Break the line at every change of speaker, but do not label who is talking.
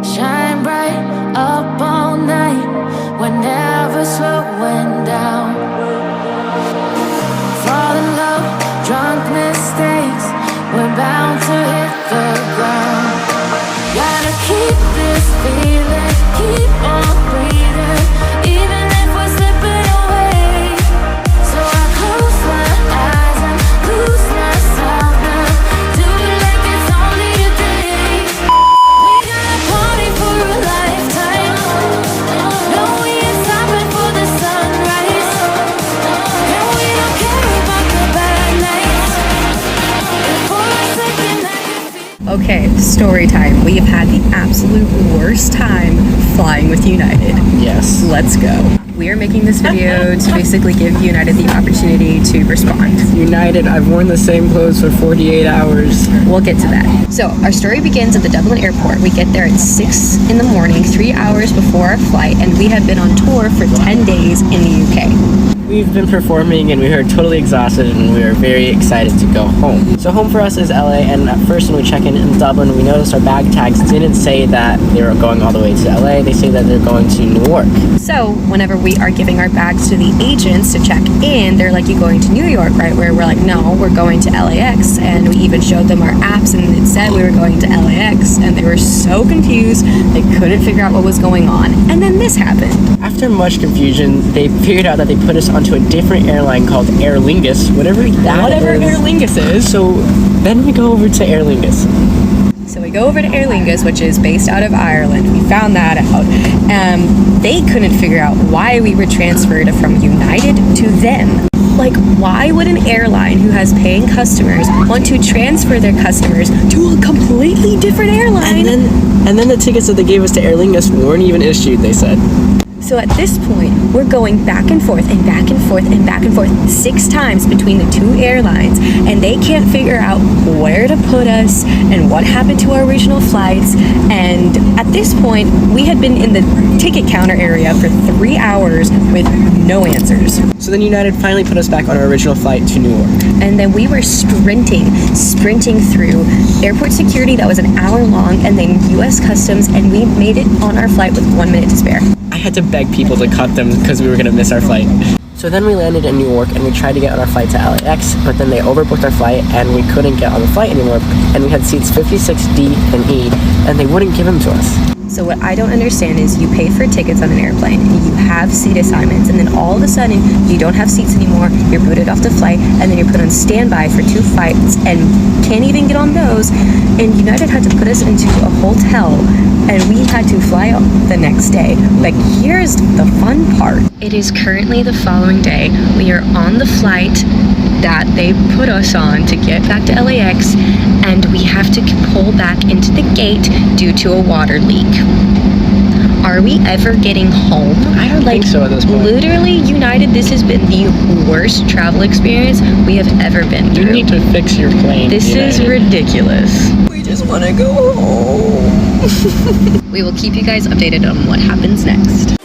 Shine bright up all night, we're never slowing down. Fall in love, drunk mistakes, we're bound to hit the ground. Gotta keep this feeling, keep on breathing, even if we're slipping away. So I close my eyes and lose myself now, do it like it's only today. We gonna party for a lifetime, no we ain't stopping for the sunrise, and we don't care about the bad nights. And for a second I can feel.
Okay, story time. We have had the absolute worst time flying with United.
Yes.
Let's go. We are making this video to basically give United the opportunity to respond.
United, I've worn the same clothes for 48 hours.
We'll get to that. So our story begins at the Dublin airport. We get there at 6 in the morning, 3 hours before our flight, and we have been on tour for 10 days in the UK.
We've been performing and we are totally exhausted and we are very excited to go home. So home for us is LA, and at first when we check in Dublin, we noticed our bag tags didn't say that they were going all the way to LA. They say that they're going to New York.
So whenever we are giving our bags to the agents to check in, they're like, you going to New York, right? Where we're like, no, we're going to LAX. And we even showed them our apps and it said we were going to LAX, and they were so confused. They couldn't figure out what was going on. And then this happened.
After much confusion, they figured out that they put us onto a different airline called Aer Lingus, whatever
Aer Lingus is.
So then we go over to Aer Lingus.
So we go over to Aer Lingus, which is based out of Ireland. We found that out. They couldn't figure out why we were transferred from United to them. Like, why would an airline who has paying customers want to transfer their customers to a completely different airline?
And then the tickets that they gave us to Aer Lingus weren't even issued, they said.
So at this point, we're going back and forth and back and forth and back and forth 6 times between the 2 airlines, and they can't figure out where to put us and what happened to our original flights. And at this point, we had been in the ticket counter area for 3 hours with no answers.
So then United finally put us back on our original flight to New York.
And then we were sprinting through airport security that was an hour long, and then US Customs, and we made it on our flight with 1 minute to spare.
I had to beg people to cut them because we were going to miss our flight. So then we landed in New York and we tried to get on our flight to LAX, but then they overbooked our flight and we couldn't get on the flight anymore, and we had seats 56D and E and they wouldn't give them to us.
So what I don't understand is you pay for tickets on an airplane, and you have seat assignments, and then all of a sudden you don't have seats anymore, you're booted off the flight, and then you're put on standby for 2 flights and can't even get on those, and United had to put us into a hotel and we had to fly out the next day. Like, here's the fun part. It is currently the following day. We are on the flight that they put us on to get back to LAX, and we have to pull back into the gate due to a water leak. Are we ever getting home?
I don't think so at this point.
Literally, United, this has been the worst travel experience we have ever been through.
You need to fix your plane.
This is ridiculous.
We just want to go home.
We will keep you guys updated on what happens next.